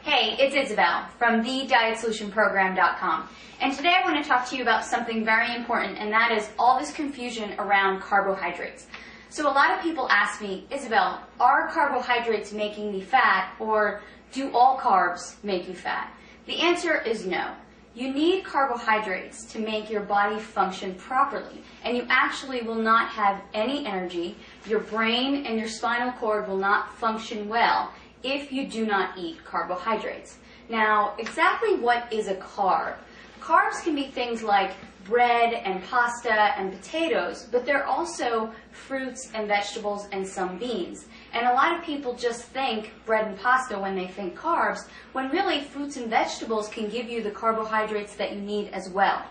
Hey, it's Isabel from thedietsolutionprogram.com, and today I want to talk to you about something very important, and that is all this confusion around carbohydrates. So a lot of people ask me, Isabel, are carbohydrates making me fat, or do all carbs make you fat? The answer is no. You need carbohydrates to make your body function properly, and you actually will not have any energy. Your brain and your spinal cord will not function well if you do not eat carbohydrates. Now, exactly what is a carb? Carbs can be things like bread and pasta and potatoes, but they're also fruits and vegetables and some beans. And a lot of people just think bread and pasta when they think carbs, when really fruits and vegetables can give you the carbohydrates that you need as well.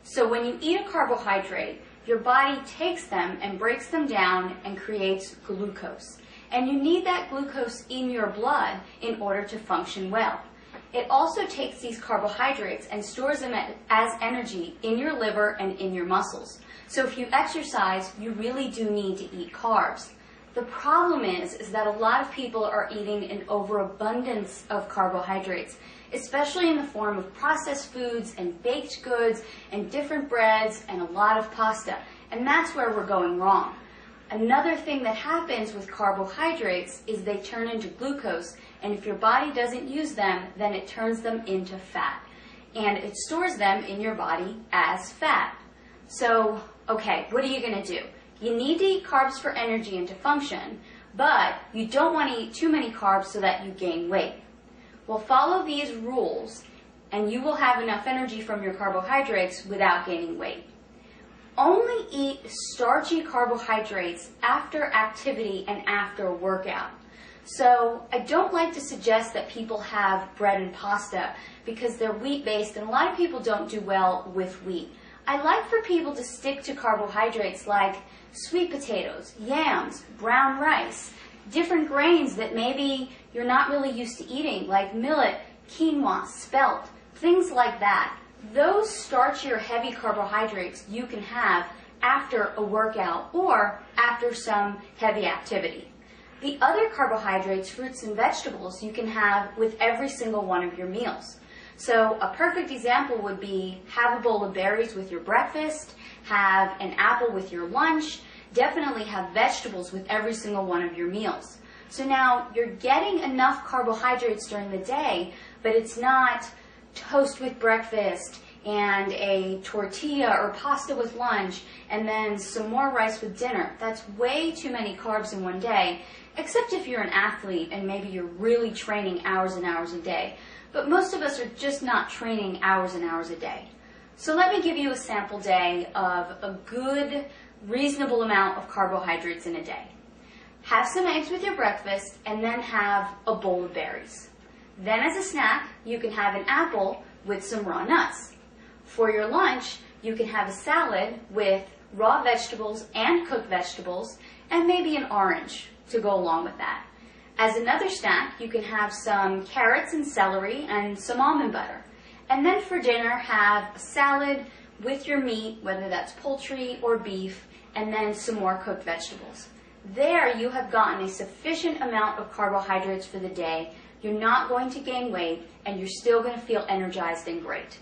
So when you eat a carbohydrate, your body takes them and breaks them down and creates glucose. And you need that glucose in your blood in order to function well. It also takes these carbohydrates and stores them as energy in your liver and in your muscles. So if you exercise, you really do need to eat carbs. The problem is that a lot of people are eating an overabundance of carbohydrates, especially in the form of processed foods and baked goods and different breads and a lot of pasta. And that's where we're going wrong. Another thing that happens with carbohydrates is they turn into glucose, and if your body doesn't use them, then it turns them into fat. And it stores them in your body as fat. So, okay, what are you going to do? You need to eat carbs for energy and to function, but you don't want to eat too many carbs so that you gain weight. Well, follow these rules, and you will have enough energy from your carbohydrates without gaining weight. Only eat starchy carbohydrates after activity and after workout. So I don't like to suggest that people have bread and pasta because they're wheat-based, and a lot of people don't do well with wheat. I like for people to stick to carbohydrates like sweet potatoes, yams, brown rice, different grains that maybe you're not really used to eating, like millet, quinoa, spelt, things like that. Those starchy or heavy carbohydrates you can have after a workout or after some heavy activity. The other carbohydrates, fruits and vegetables, you can have with every single one of your meals. So a perfect example would be have a bowl of berries with your breakfast, have an apple with your lunch, definitely have vegetables with every single one of your meals. So now you're getting enough carbohydrates during the day, but it's not toast with breakfast and a tortilla or pasta with lunch and then some more rice with dinner. That's way too many carbs in one day, except if you're an athlete and maybe you're really training hours and hours a day. But most of us are just not training hours and hours a day. So let me give you a sample day of a good, reasonable amount of carbohydrates in a day. Have some eggs with your breakfast and then have a bowl of berries. Then as a snack, you can have an apple with some raw nuts. For your lunch, you can have a salad with raw vegetables and cooked vegetables and maybe an orange to go along with that. As another snack, you can have some carrots and celery and some almond butter. And then for dinner, have a salad with your meat, whether that's poultry or beef, and then some more cooked vegetables. There you have gotten a sufficient amount of carbohydrates for the day. You're not going to gain weight, and you're still going to feel energized and great.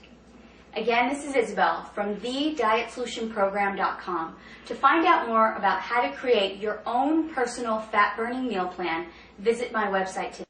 Again, this is Isabel from thedietsolutionprogram.com. To find out more about how to create your own personal fat-burning meal plan, visit my website today.